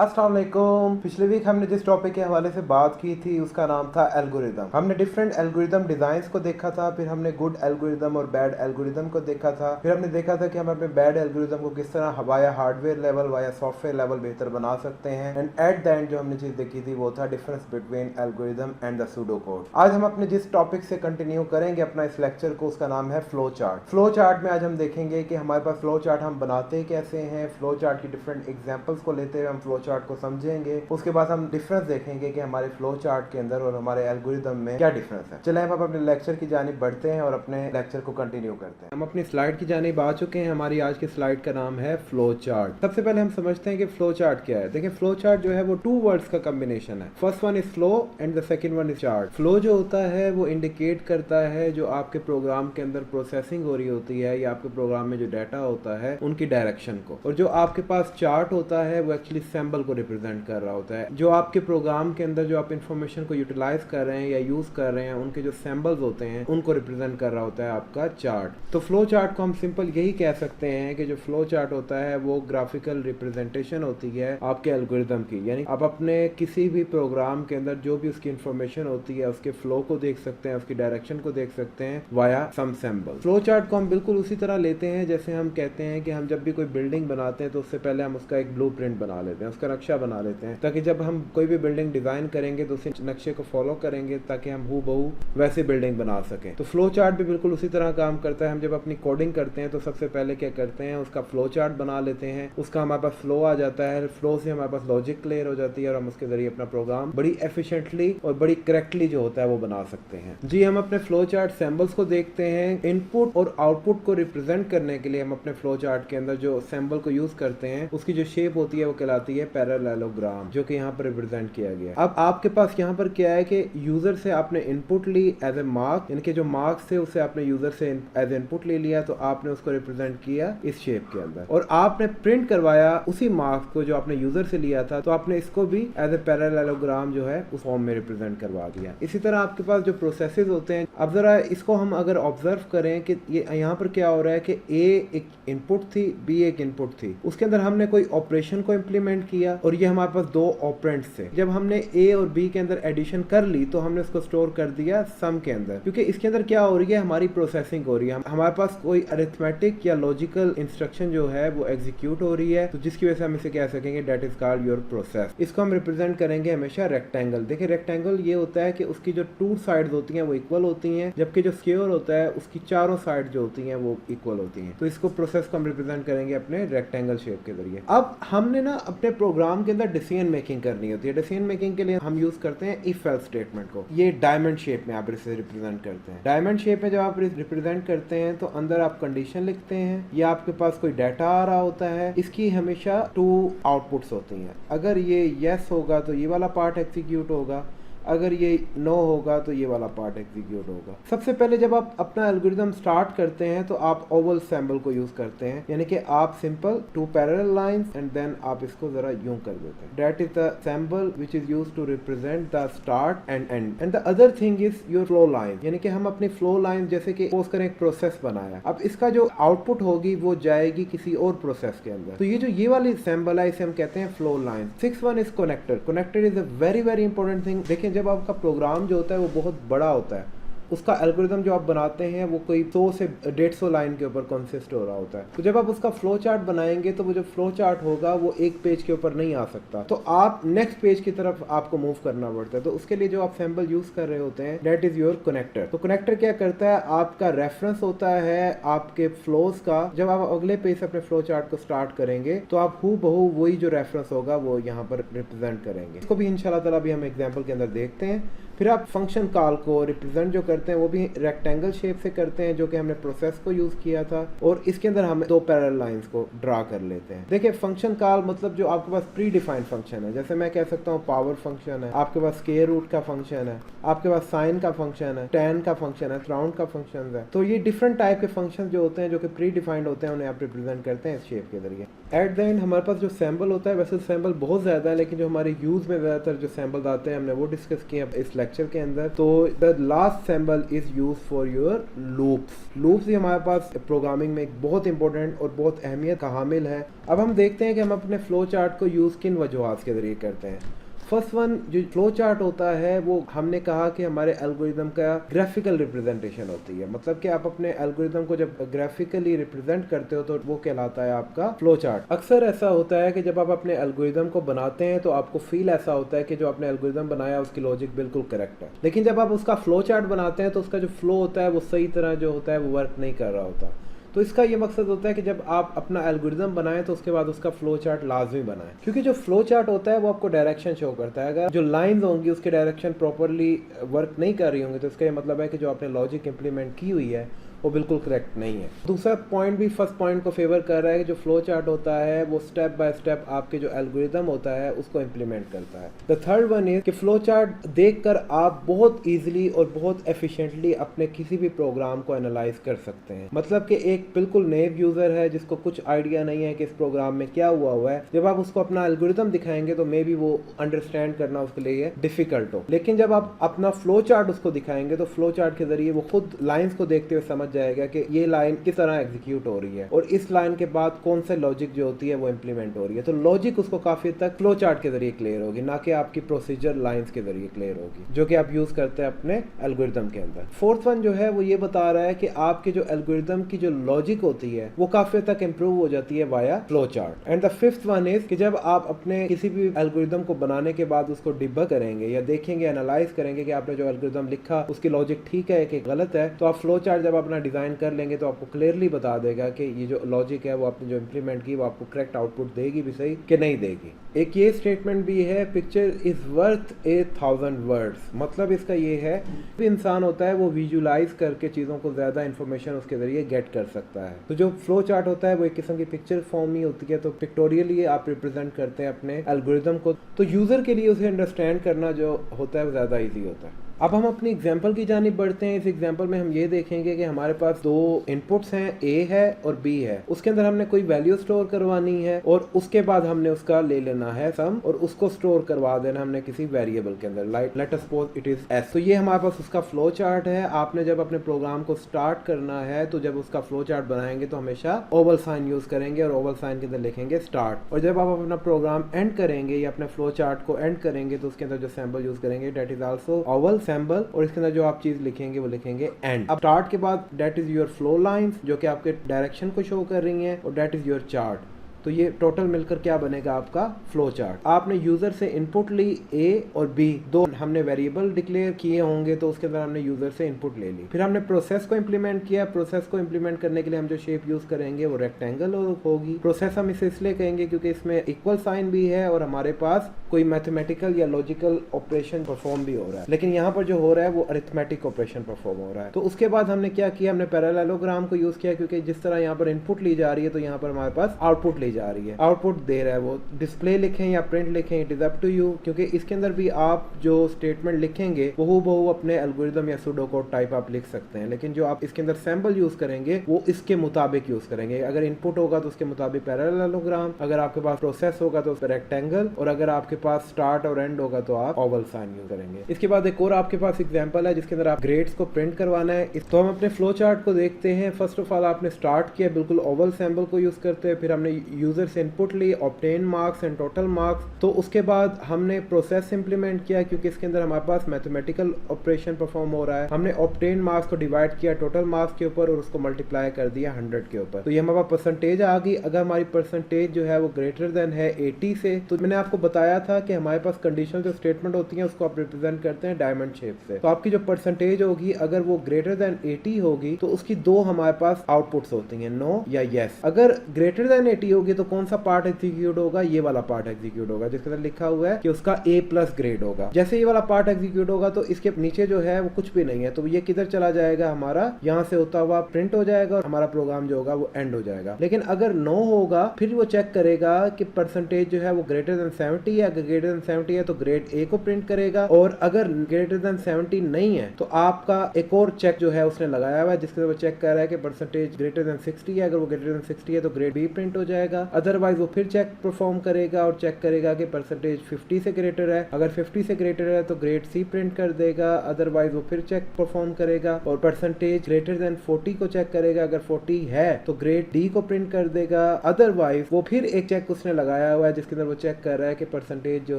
अस्सलाम वालेकुम। पिछले वीक हमने जिस टॉपिक के हवाले से बात की थी उसका नाम था एल्गोरिदम। हमने डिफरेंट एल्गोरिदम डिजाइंस को देखा था, फिर हमने गुड एल्गोरिदम और बैड एल्गोरिदम को देखा था, फिर हमने देखा था कि हम अपने बैड एल्गोरिदम को किस तरह via hardware level via software level बेहतर बना सकते हैं। एंड एट द एंड जो हमने चीज देखी थी वो था difference between algorithm and the pseudo code. आज हम अपने जिस टॉपिक से कंटिन्यू करेंगे अपना इस लेक्चर को, उसका नाम है फ्लो चार्ट। फ्लो चार्ट में आज हम देखेंगे कि हमारे पास फ्लो चार्ट हम बनाते कैसे हैं, फ्लो चार्ट की डिफरेंट एग्जांपल्स को लेते हुए हम फ्लो चार्ट को समझेंगे। उसके बाद हम डिफरेंस देखेंगे कि हमारे फ्लो चार्ट के अंदर और हमारे एल्गोरिदम में क्या डिफरेंस है। चले हम अपने लेक्चर की जानिब बढ़ते हैं और अपने लेक्चर को कंटिन्यू करते हैं। हम अपनी स्लाइड की जानिब आ चुके हैं। हमारी आज की स्लाइड का नाम है फ्लो चार्ट। सबसे पहले हम समझते हैं कि फ्लो चार्ट क्या है। देखिए, फ्लो चार्ट जो है वो टू वर्ड्स का कॉम्बिनेशन है। First one is flow and the second one is chart. Flow जो होता है वो इंडिकेट करता है जो आपके प्रोग्राम के अंदर प्रोसेसिंग हो रही होती है या आपके प्रोग्राम में जो डाटा होता है उनकी डायरेक्शन को, और जो आपके पास चार्ट होता है वो एक्चुअली सिंबल को रिप्रेजेंट कर रहा होता है। जो आपके प्रोग्राम के अंदर जो आप इंफॉर्मेशन को यूटिलाइज कर रहे हैं या यूज कर रहे हैं उनके जो सिंबल्स होते हैं उनको रिप्रेजेंट कर रहा होता है आपका चार्ट। तो फ्लो चार्ट को हम सिंपल यही कह सकते हैं कि जो फ्लो चार्ट होता है वो ग्राफिकल रिप्रेजेंटेशन होती है आपके एल्गोरिदम की। यानी आप अपने किसी भी प्रोग्राम के अंदर जो भी उसकी इंफॉर्मेशन होती है उसके फ्लो को देख सकते हैं, उसकी डायरेक्शन को देख सकते हैं via some symbol. Flow chart को हम बिल्कुल उसी तरह लेते हैं जैसे हम कहते हैं कि हम जब भी कोई बिल्डिंग बनाते हैं तो उससे पहले हम उसका एक ब्लूप्रिंट बना लेते हैं, उसका नक्शा बना लेते हैं, ताकि जब हम कोई भी बिल्डिंग डिजाइन करेंगे तो उसी नक्शे को फॉलो करेंगे ताकि हम हूबहू वैसी बिल्डिंग बना सकें। तो फ्लो चार्ट भी बिल्कुल उसी तरह काम करता है। हम जब अपनी कोडिंग करते हैं तो सबसे पहले क्या करते हैं, उसका फ्लो चार्ट बना लेते हैं, उसका हमारे पास फ्लो आ जाता है, फ्लो से हमारे पास लॉजिक क्लियर हो जाती है और हम उसके जरिए अपना प्रोग्राम बड़ी एफिशिएंटली और बड़ी करेक्टली जो होता है वो बना सकते हैं। जी, हम अपने फ्लो चार्ट सिंबल्स को देखते हैं। इनपुट और आउटपुट को रिप्रेजेंट करने के लिए हम अपने फ्लो चार्ट के अंदर जो सिंबल को यूज करते हैं उसकी जो शेप होती है वो कहलाती है पैरेललोग्राम, जो कि यहाँ पर रिप्रेजेंट किया गया है। अब आपके पास यहाँ पर क्या है कि यूजर से आपने इनपुट ली एज ए मार्क, यानी कि जो मार्क्स थे उससे आपने यूजर से एज इनपुट ले लिया, तो आपने उसको रिप्रेजेंट किया इस शेप के अंदर, और आपने प्रिंट करवाया उसी मार्क्स को जो आपने यूजर से लिया था, तो आपने इसको भी एज ए पैरेललोग्राम जो है उस फॉर्म में रिप्रेजेंट करवा दिया। इसी तरह आपके पास जो प्रोसेसेस होते हैं, अब जरा इसको हम अगर ऑब्जर्व करें कि ये यहाँ पर क्या हो रहा है कि ए एक इनपुट थी, बी एक इनपुट थी, उसके अंदर हमने कोई ऑपरेशन को इम्प्लीमेंट किया और ये हमारे पास दो ऑपरेंड्स थे। जब हमने ए और बी के अंदर एडिशन कर ली तो हमने उसको स्टोर कर दिया सम के अंदर, क्योंकि इसके अंदर क्या हो रही है, हमारी प्रोसेसिंग हो रही है, हमारे पास कोई अरिथमेटिक या लॉजिकल इंस्ट्रक्शन जो है वो एग्जीक्यूट हो रही है, तो जिसकी वजह से हम इसे कह सकेंगे that is called your process. इसको हम रिप्रेजेंट करेंगे हमेशा रेक्टेंगल। देखिए, रेक्टेंगल ये होता है कि उसकी जो टू साइड्स होती हैं वो इक्वल होती हैं, जबकि जो स्क्वायर होता है उसकी चारों साइड जो होती हैं वो इक्वल होती हैं। तो इसको प्रोसेस को हम रिप्रेजेंट करेंगे अपने रेक्टेंगल शेप के जरिए। अब हमने ना अपने प्रोग्राम के अंदर डिसीजन मेकिंग करनी होती है। डिसीजन मेकिंग के लिए हम यूज करते हैं इफ एल्स स्टेटमेंट को। ये डायमंड शेप में आप इसे रिप्रेजेंट करते हैं। डायमंड शेप में जब आप रिप्रेजेंट करते हैं तो अंदर आप कंडीशन लिखते हैं या आपके पास कोई डाटा आ रहा होता है, इसकी हमेशा टू आउटपुट्स होती हैं। अगर ये यस होगा तो ये वाला पार्ट एग्जीक्यूट होगा, अगर ये नो होगा तो ये वाला पार्ट एग्जीक्यूट होगा। सबसे पहले जब आप अपना एल्गोरिथम स्टार्ट करते हैं तो आप ओवल सिंबल को यूज करते हैं, यानी कि आप simple two parallel lines and then आप इसको जरा यूं कर देते हैं। That is the symbol which is used to represent the start and end. And the other thing is your flow line, यानी कि हम अपनी फ्लो लाइन, जैसे कि सपोज करें एक प्रोसेस बनाया, अब इसका जो आउटपुट होगी वो जाएगी किसी और प्रोसेस के अंदर, तो ये जो ये वाली सिंबल है इसे हम कहते हैं flow line. 6 one is connector. Connector is a very very important thing. देखिए, जब आपका प्रोग्राम जो होता है वो बहुत बड़ा होता है, उसका एल्गोरिथम जो आप बनाते हैं वो कोई 100 से 150 लाइन के ऊपर कंसिस्ट हो रहा होता है, तो जब आप उसका फ्लो चार्ट बनाएंगे तो वो जो फ्लो चार्ट होगा वो एक पेज के ऊपर नहीं आ सकता, तो आप नेक्स्ट पेज की तरफ आपको मूव करना पड़ता है। तो उसके लिए जो आप सिंबल यूज कर रहे होते हैं दैट इज योर कनेक्टर। तो कनेक्टर क्या करता है, आपका रेफरेंस होता है आपके फ्लोज का। जब आप अगले पेज से अपने फ्लो चार्ट को स्टार्ट करेंगे तो आप हूबहू वही जो रेफरेंस होगा वो यहाँ पर रिप्रेजेंट करेंगे। इसको भी इंशाल्लाह ताला भी हम एग्जाम्पल के अंदर देखते हैं। फिर आप फंक्शन कॉल को रिप्रेजेंट जो करते हैं वो भी रेक्टेंगल शेप से करते हैं, जो कि हमने प्रोसेस को यूज किया था, और इसके अंदर हम दो पैरेलल लाइंस को ड्रा कर लेते हैं। देखिए, फंक्शन कॉल मतलब जो आपके पास प्री डिफाइंड फंक्शन है, जैसे मैं कह सकता हूँ पावर फंक्शन है, आपके पास स्क्वायर रूट का फंक्शन है, आपके पास साइन का फंक्शन है, tan का फंक्शन है, राउंड का फंक्शन है। तो ये डिफरेंट टाइप के फंक्शन जो होते हैं जो कि प्री डिफाइंड होते हैं, उन्हें आप रिप्रेजेंट करते हैं इस शेप के जरिए। एट द एंड हमारे पास जो सैम्बल होता है, वैसे सैम्बल बहुत ज्यादा है, लेकिन जो हमारे यूज में ज्यादातर जो सैम्बल आते हैं हमने वो डिस्कस किए इस लेक्चर लेक्चर के अंदर। तो the last symbol is use for your loops. Loops ही हमारे पास प्रोग्रामिंग में एक बहुत इंपॉर्टेंट और बहुत अहमियत का हामिल है। अब हम देखते हैं कि हम अपने फ्लो चार्ट को यूज़ किन वजूहात के ज़रिए करते हैं। फर्स्ट वन, जो फ्लो चार्ट होता है वो हमने कहा कि हमारे एल्गोरिदम का ग्राफिकल रिप्रेजेंटेशन होती है। मतलब कि आप अपने एल्गोरिदम को जब ग्राफिकली रिप्रेजेंट करते हो तो वो कहलाता है आपका फ्लो चार्ट। अक्सर ऐसा होता है कि जब आप अपने एल्गोरिदम को बनाते हैं तो आपको फील ऐसा होता है कि जो आपने एल्गोरिदम बनाया उसकी लॉजिक बिल्कुल करेक्ट है, लेकिन जब आप उसका फ्लो चार्ट बनाते हैं तो उसका जो फ्लो होता है वो सही तरह जो होता है वो वर्क नहीं कर रहा होता। तो इसका ये मकसद होता है कि जब आप अपना एल्गोरिदम बनाएं तो उसके बाद उसका फ्लो चार्ट लाजमी बनाएं, क्योंकि जो फ्लो चार्ट होता है वो आपको डायरेक्शन शो करता है। अगर जो लाइंस होंगी उसके डायरेक्शन प्रॉपरली वर्क नहीं कर रही होंगी तो इसका ये मतलब है कि जो आपने लॉजिक इंप्लीमेंट की हुई है वो बिल्कुल करेक्ट नहीं है। दूसरा पॉइंट भी फर्स्ट पॉइंट को फेवर कर रहा है कि जो फ्लो चार्ट होता है वो स्टेप बाय स्टेप आपके जो एल्गोरिदम होता है उसको इम्प्लीमेंट करता है। द थर्ड वन इज कि फ्लो चार्ट देखकर आप बहुत इजीली और बहुत एफिशिएंटली अपने किसी भी प्रोग्राम को एनालाइज कर सकते हैं। मतलब कि एक बिल्कुल नए यूजर है जिसको कुछ आइडिया नहीं है कि इस प्रोग्राम में क्या हुआ है, जब आप उसको अपना एल्गोरिदम दिखाएंगे तो मे बी वो अंडरस्टैंड करना उसके लिए डिफिकल्ट हो, लेकिन जब आप अपना फ्लो चार्ट उसको दिखाएंगे तो फ्लो चार्ट के जरिए वो खुद लाइंस को देखते हुए समझ जाएगा कि ये लाइन किस तरह एग्जीक्यूट हो रही है और इस लाइन के बाद कौन से लॉजिक जो होती है वो इंप्लीमेंट हो रही है। तो लॉजिक उसको काफी हद तक फ्लो चार्ट के जरिए क्लियर होगी, ना कि आपकी प्रोसीजर लाइंस के जरिए क्लियर होगी जो कि आप यूज करते हैं अपने एल्गोरिदम के अंदर। फोर्थ वन जो है वो ये बता रहा है कि आपके जो एल्गोरिदम की जो लॉजिक होती है वो काफी हद तक इंप्रूव हो जाती है via flow chart. And the fifth one is कि जब आप अपने किसी भी एल्गोरिदम को बनाने के बाद उसको डिबग करेंगे या देखेंगे, एनालाइज करेंगे कि आपने जो एल्गोरिदम लिखा उसकी लॉजिक ठीक है कि गलत है, तो आप फ्लो चार्ट जब अपना डिजाइन कर लेंगे तो आपको क्लियरली बता देगा कि ये जो लॉजिक है वो आपने जो इंप्लीमेंट की वो आपको करेक्ट आउटपुट देगी भी सही कि नहीं देगी। एक ये स्टेटमेंट भी है, पिक्चर इज वर्थ 1000 वर्ड्स। मतलब इसका ये है कि इंसान होता है वो विजुलाइज करके चीज़ों को ज़्यादा इन्फॉर्मेशन उसके ज़रिए गेट कर सकता है। तो जो फ्लो चार्ट होता है वो एक किस्म की पिक्चर फॉर्म ही होती है, तो पिक्टोरियली आप रिप्रेजेंट करते हैं अपने एल्गोरिदम को, तो यूज़र के लिए उसे अंडरस्टैंड करना जो होता है वो ज़्यादा ईजी होता है। अब हम अपनी एग्जाम्पल की जानिब बढ़ते हैं। इस एग्जाम्पल में हम ये देखेंगे कि हमारे पास दो इनपुट्स हैं, ए है और बी है। उसके अंदर हमने कोई वैल्यू स्टोर करवानी है और उसके बाद हमने उसका ले लेना है सम और उसको स्टोर करवा देना हमने किसी वेरिएबल के अंदर, like let us suppose it is S. तो ये हमारे पास उसका फ्लो चार्ट है। आपने जब अपने प्रोग्राम को स्टार्ट करना है तो जब उसका फ्लो चार्ट बनाएंगे तो हमेशा ओवल साइन यूज करेंगे और ओवल साइन के अंदर लिखेंगे स्टार्ट। और जब आप अपना प्रोग्राम एंड करेंगे या अपने फ्लो चार्ट को एंड करेंगे तो उसके अंदर जो सिंबल यूज करेंगे that is also oval symbol और इसके अंदर जो आप चीज लिखेंगे वो लिखेंगे एंड। अब स्टार्ट के बाद that is your flow lines जो कि आपके डायरेक्शन को शो कर रही हैं और डेट इज योर चार्ट। तो ये टोटल मिलकर क्या बनेगा आपका फ्लो चार्ट। आपने यूजर से इनपुट ली ए और बी, दो हमने वेरिएबल डिक्लेयर किए होंगे तो उसके अंदर हमने यूजर से इनपुट ले ली। फिर हमने प्रोसेस को इंप्लीमेंट किया। प्रोसेस को इंप्लीमेंट करने के लिए हम जो शेप यूज करेंगे वो रेक्टेंगल होगी। प्रोसेस हम इसे इसलिए कहेंगे क्योंकि इसमें इक्वल साइन भी है और हमारे पास कोई मैथमेटिकल या लॉजिकल ऑपरेशन परफॉर्म भी हो रहा है, लेकिन यहाँ पर जो हो रहा है वो अरिथमेटिक ऑपरेशन परफॉर्म हो रहा है। तो उसके बाद हमने क्या किया, हमने पैरेललोग्राम को यूज किया क्योंकि जिस तरह यहाँ पर इनपुट ली जा रही है तो यहाँ पर हमारे पास आउटपुट ली जा रही है, आउटपुट दे रहा है। वो डिस्प्ले लिखें या प्रिंट लिखें, it is up to you, क्योंकि इसके अंदर भी आप जो स्टेटमेंट लिखेंगे वो बहु अपने एल्गोरिदम या सूडो कोड टाइप आप लिख सकते हैं, लेकिन जो आप इसके अंदर सैंपल यूज करेंगे वो इसके मुताबिक यूज करेंगे। अगर इनपुट होगा तो उसके मुताबिक पैरेललोग्राम, अगर आपके पास प्रोसेस होगा तो रेक्टेंगल, और अगर आपके पास स्टार्ट और एंड होगा तो आप ओवल साइन यूज करेंगे। इसके बाद एक और आपके पास एग्जांपल है जिसके अंदर आप ग्रेड्स को प्रिंट करवाना है। तो हम अपने फ्लो चार्ट को देखते हैं। फर्स्ट ऑफ ऑल आपने स्टार्ट किया बिल्कुल ओवल सिंबल को यूज करते हैं, फिर हमने यूजर से इनपुट ली, obtain marks and total marks. तो उसके बाद हमने प्रोसेस इंप्लीमेंट किया क्योंकि इसके अंदर हमारे पास मैथमेटिकल ऑपरेशन परफॉर्म हो रहा है। हमने ऑब्टेन मार्क्स को डिवाइड किया टोटल मार्क्स के ऊपर और उसको मल्टीप्लाई कर दिया 100 के ऊपर। तो ये हमारे पास परसेंटेज आ गई। अगर हमारी परसेंटेज जो है वो ग्रेटर देन है 80 से, तो मैंने आपको बताया था कि हमारे पास कंडीशनल जो स्टेटमेंट होती है उसको आप रिप्रेजेंट करते हैं डायमंड शेप से। तो आपकी जो परसेंटेज होगी अगर वो ग्रेटर देन 80 होगी तो उसकी दो हमारे पास आउटपुट्स होती हैं, नो या यस। अगर ग्रेटर देन 80 होगी तो कौन सा पार्ट एग्जीक्यूट होगा, ये वाला पार्ट एग्जीक्यूट होगा जिसके अंदर लिखा हुआ है कि उसका A+ ग्रेड होगा। जैसे ये वाला पार्ट एग्जीक्यूट होगा तो इसके नीचे जो है वो कुछ भी नहीं है, तो ये किधर चला जाएगा, हमारा यहाँ से होता हुआ प्रिंट हो जाएगा और हमारा प्रोग्राम जो होगा वो एंड हो जाएगा। लेकिन अगर नो होगा फिर वो चेक करेगा कि परसेंटेज जो है वो ग्रेटर देन 70 है। अगर ग्रेटर देन 70 है तो ग्रेड A को प्रिंट करेगा, और अगर ग्रेटर देन 70 नहीं है तो आपका एक और चेक जो है उसने लगाया हुआ है जिसके वो चेक कर रहा है कि परसेंटेज ग्रेटर देन 60 है। अगर वो ग्रेटर देन 60 है तो ग्रेड B प्रिंट हो जाएगा, देगा, अदरवाइज वो फिर चेक परफॉर्म करेगा और चेक करेगा कि परसेंटेज 50 से ग्रेटर है, अगर 50 से ग्रेटर है तो ग्रेड सी प्रिंट कर देगा, अदरवाइज वो फिर चेक परफॉर्म करेगा और परसेंटेज ग्रेटर देन 40 को चेक करेगा, अगर 40 है तो ग्रेड डी को प्रिंट कर देगा, अदरवाइज वो फिर एक चेक उसने लगाया हुआ है जिसके अंदर वो चेक कर रहा है कि परसेंटेज जो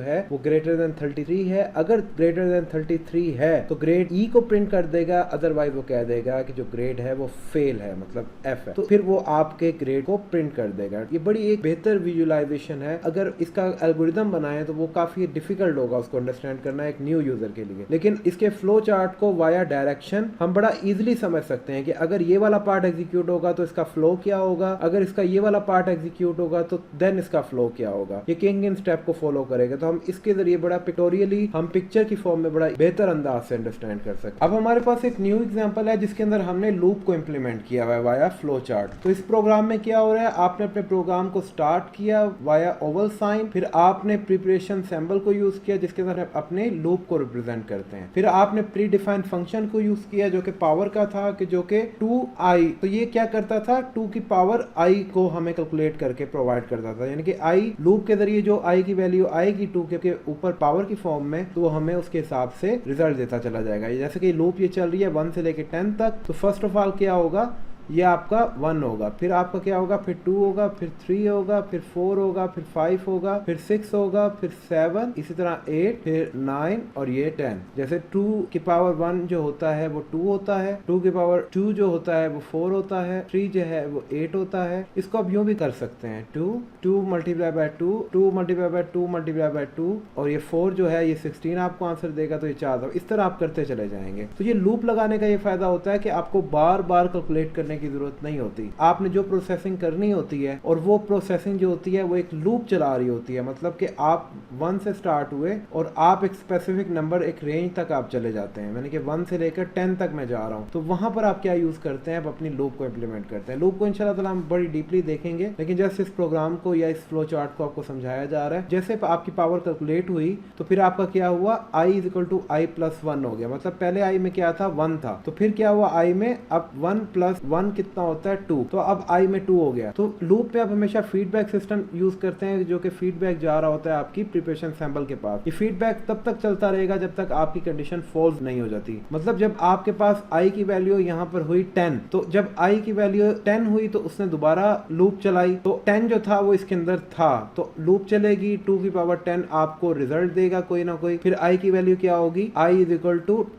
है वो ग्रेटर देन 33 है, अगर ग्रेटर देन 33 है तो ग्रेड ई को प्रिंट कर देगा, अदरवाइज वो कह देगा कि जो ग्रेड है वो फेल है, मतलब एफ है, तो फिर वो आपके ग्रेड को प्रिंट कर देगा। ये बड़ी एक बेहतर विजुअलाइजेशन है। अगर इसका एल्गोरिदम बनाए तो वो काफी डिफिकल्ट होगा उसको अंडरस्टैंड करना एक न्यू यूजर के लिए, लेकिन इसके फ्लो चार्ट को वाया डायरेक्शन हम बड़ा इजीली समझ सकते हैं कि अगर ये वाला पार्ट एग्जीक्यूट होगा तो इसका फ्लो क्या होगा, अगर इसका ये वाला पार्ट एग्जीक्यूट होगा तो देन इसका फ्लो क्या होगा, ये किंग इन स्टेप को फॉलो करेगा। तो हम इसके जरिए बड़ा पिक्टोरियली हम पिक्चर की फॉर्म में बड़ा बेहतर अंदाज से अंडरस्टैंड कर सकते। अब हमारे पास एक न्यू एग्जांपल है जिसके अंदर हमने लूप को इंप्लीमेंट किया हुआ है वाया फ्लो चार्ट। तो इस प्रोग्राम में क्या हो रहा है, आपने अपने प्रोग्राम को स्टार्ट किया वाया ओवल साइन, फिर आपने प्रिपरेशन सिंबल को यूज किया जिसके अंदर अपने लूप को रिप्रेजेंट करते हैं, फिर आपने प्री डिफाइंड फंक्शन को यूज किया जो कि पावर का था कि जो कि 2i, तो ये क्या करता था 2 की पावर i को हमें कैलकुलेट करके प्रोवाइड करता था, यानी कि i लूप के जरिए जो i की वैल्यू आएगी 2 के ऊपर पावर की फॉर्म में तो वो हमें उसके हिसाब से रिजल्ट देता चला जाएगा। जैसे कि लूप ये चल रही है 1 से लेके 10 तक, तो फर्स्ट ऑफ ऑल क्या होगा, ये आपका 1 होगा, फिर आपका क्या होगा, फिर 2 होगा, फिर 3 होगा, फिर 4 होगा, फिर 5 होगा, फिर 6 होगा, फिर 7, इसी तरह 8, फिर 9 और ये 10। जैसे 2 की पावर 1 जो होता है वो 2 होता है, 2 की पावर 2 जो होता है वो 4 होता है, 3 जो है वो 8 होता है। इसको आप यूं भी कर सकते हैं 2 multiply by 2 multiply by 2 multiply by 2 और ये 4 जो है ये 16 आपको आंसर देगा, तो ये 4। इस तरह आप करते चले जाएंगे। तो ये लूप लगाने का ये फायदा होता है कि आपको बार बार कैलकुलेट करने की जरूरत नहीं होती, आपने जो प्रोसेसिंग करनी होती है और वो प्रोसेसिंग जो होती है वो एक लूप चला रही होती है, मतलब कि आप 1 से स्टार्ट हुए और आप एक स्पेसिफिक नंबर एक रेंज तक आप चले जाते हैं, यानी कि 1 से लेकर 10 तक मैं जा रहा हूं, तो वहां पर आप क्या यूज करते हैं, आप अपनी लूप को इंप्लीमेंट करते हैं। लूप को इंशाल्लाह ताला हम बड़ी डीपली देखेंगे, लेकिन जस्ट इस प्रोग्राम को या इस फ्लो चार्ट को आपको समझाया जा रहा है। जैसे आपकी पावर कैलकुलेट हुई तो फिर आपका क्या हुआ, i = i + 1 हो गया, मतलब पहले i में क्या था 1 था, तो फिर क्या हुआ i में अब 1 + 1 कितना होता है 2, तो अब i में 2 हो गया। तो लूप में आप हमेशा फीडबैक सिस्टम यूज करते हैं जो कि फीडबैक जा रहा होता है आपकी प्रिपरेशन सैंपल के पास। ये फीडबैक तब तक चलता रहेगा जब तक आपकी कंडीशन फॉल्स नहीं हो जाती, मतलब जब आपके पास i की वैल्यू यहाँ पर हुई 10, तो जब i की वैल्यू 10 हुई तो उसने दोबारा लूप चलाई, तो 10 जो था वो इसके अंदर था, तो लूप चलेगी 2 की पावर 10 आपको रिजल्ट देगा कोई ना कोई, फिर i की वैल्यू क्या होगी, i =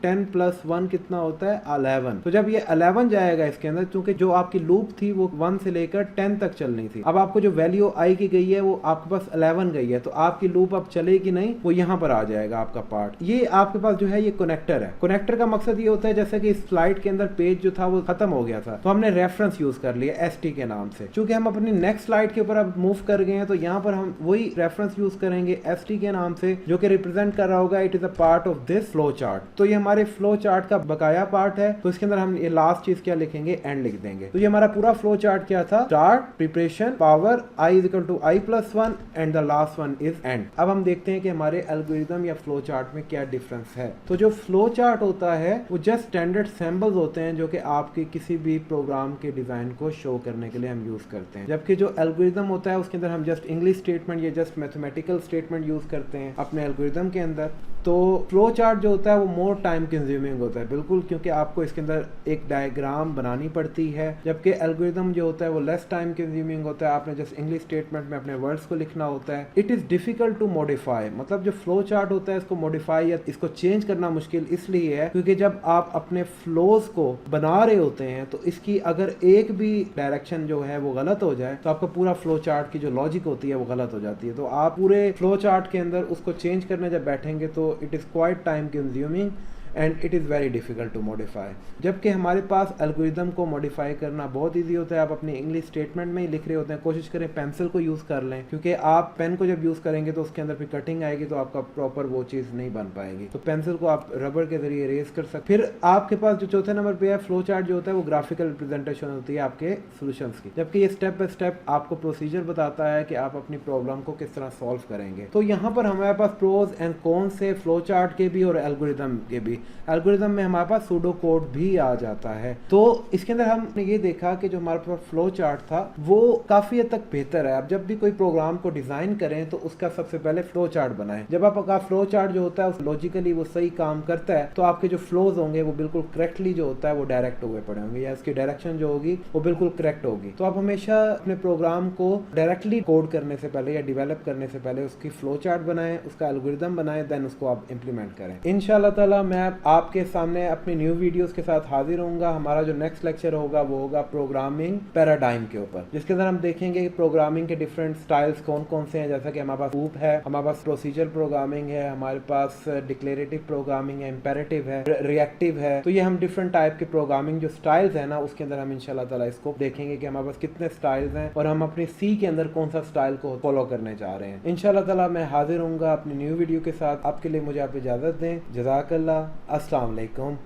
10 + 1 कितना होता है 11। तो जब ये 11 जाएगा इसके अंदर, क्योंकि जो आपकी लूप थी वो 1 से लेकर 10 तक चलनी थी, अब आपको जो वैल्यू i की गई है वो आपके पास 11 गई है, तो आपकी लूप अब चलेगी नहीं, वो यहाँ पर आ जाएगा आपका पार्ट। ये आपके पास जो है ये कनेक्टर है। कनेक्टर का मकसद ये होता है जैसे कि इस स्लाइड के अंदर पेज जो था वो खत्म हो गया था, तो हमने रेफरेंस यूज कर लिया st के नाम से। चूंकि हम अपनी नेक्स्ट स्लाइड के ऊपर अब मूव कर गए हैं तो यहाँ पर हम वही रेफरेंस यूज करेंगे st के नाम से, जो कि रिप्रेजेंट कर रहा होगा it is a part of this flow chart. तो ये हमारे फ्लो चार्ट का बकाया पार्ट है, तो इसके अंदर हम ये लास्ट चीज क्या लिखेंगे, एंड लिख देंगे। तो ये हमारा पूरा फ्लो चार्ट क्या था, start, preparation, power, i = i + 1 and the last one is and. अब हम देखते हैं कि हमारे एल्गोरिथम या फ्लो चार्ट में क्या डिफरेंस है। तो जो फ्लो चार्ट होता है वो जस्ट स्टैंडर्ड सिंबल्स होते हैं जो कि आपके किसी भी प्रोग्राम के डिजाइन को शो करने के लिए हम यूज करते हैं, जबकि जो एल्गोरिथम होता है उसके अंदर हम जस्ट इंग्लिश स्टेटमेंट या जस्ट मैथमेटिकल स्टेटमेंट यूज करते हैं अपने एल्गोरिथम के अंदर। तो फ्लो चार्ट जो होता है वो मोर टाइम कंज्यूमिंग होता है, बिल्कुल, क्योंकि आपको इसके अंदर एक डायग्राम बनानी पड़ती है, जबकि एल्गोरिथम जो होता है वो लेस टाइम कंज्यूमिंग होता है, आपने जस्ट इंग्लिश स्टेटमेंट में अपने वर्ड्स को लिखना होता है। It is difficult to modify, मतलब जो फ्लो चार्ट होता है इसको मॉडिफाई या इसको चेंज करना मुश्किल इसलिए है क्योंकि जब आप अपने फ्लोज को बना रहे होते हैं तो इसकी अगर एक भी डायरेक्शन जो है वो गलत हो जाए तो आपका पूरा फ्लो चार्ट की जो लॉजिक होती है वो गलत हो जाती है। तो आप पूरे फ्लो चार्ट के अंदर उसको चेंज करने जब बैठेंगे तो it is quite time consuming and it is very difficult to modify. जबकि हमारे पास एल्गोरिदम को मॉडिफाई करना बहुत ईजी होता है। आप अपनी इंग्लिश स्टेटमेंट में ही लिख रहे होते हैं, कोशिश करें पेंसिल को यूज़ कर लें, क्योंकि आप पेन को जब यूज़ करेंगे तो उसके अंदर फिर कटिंग आएगी तो आपका प्रॉपर वो चीज़ नहीं बन पाएगी। तो पेंसिल को आप रबर के जरिए इरेज कर सकते। फिर आपके पास जो चौथे नंबर पे है फ्लो चार्ट जो होता है वो ग्राफिकल रिप्रेजेंटेशन होती है आपके सोल्यूशंस की, जबकि ये स्टेप बाय स्टेप आपको प्रोसीजर बताता है कि आप अपनी प्रॉब्लम को किस तरह सॉल्व करेंगे। तो यहाँ पर हमारे पास प्रोज एंड कॉन्स है फ्लो चार्ट के भी और एल्गोरिदम के भी। एल्गोरिदम में हमारे पास सूडो कोड भी आ जाता है। तो इसके अंदर हमने ये देखा कि जो हमारे पास फ्लो चार्ट था वो काफी हद तक बेहतर है। आप जब भी कोई प्रोग्राम को डिजाइन करें तो उसका सबसे पहले फ्लो चार्ट बनाएं। जब आपका फ्लो चार्ट जो होता है लॉजिकली वो सही काम करता है तो आपके जो फ्लोज होंगे वो बिल्कुल करेक्टली जो होता है वो डायरेक्ट हुए पड़े होंगे, या इसकी डायरेक्शन जो होगी वो बिल्कुल करेक्ट होगी। तो आप हमेशा अपने प्रोग्राम को डायरेक्टली कोड करने से पहले या डेवलप करने से पहले उसकी फ्लो चार्ट बनाएं, उसका एल्गोरिदम बनाएं, देन उसको आप इंप्लीमेंट करें। इंशाल्लाह ताला मैं आपके सामने अपनी न्यू वीडियोस के साथ हाजिर होऊंगा। हमारा जो नेक्स्ट लेक्चर होगा वो होगा प्रोग्रामिंग पैराडाइम के ऊपर, जिसके अंदर हम देखेंगे कि प्रोग्रामिंग के डिफरेंट स्टाइल्स कौन कौन से हैं। जैसा कि हमारे पास लूप है, हमारे पास प्रोसीजर प्रोग्रामिंग है, हमारे पास डिक्लेरेटिव प्रोग्रामिंग है, इंपेरेटिव है, रिएक्टिव है। तो ये हम डिफरेंट टाइप के प्रोग्रामिंग जो स्टाइल्स है ना उसके अंदर हम इंशाल्लाह ताला इसको देखेंगे कि हमारे पास कितने स्टाइल्स हैं और हम अपनी सी के अंदर कौन सा स्टाइल को फॉलो करने जा रहे हैं। इंशाल्लाह ताला मैं हाजिर होऊंगा अपनी न्यू वीडियो के साथ। आपके लिए मुझे आप इजाजत दें। जज़ाकल्लाह। अस्सलाम वालेकुम।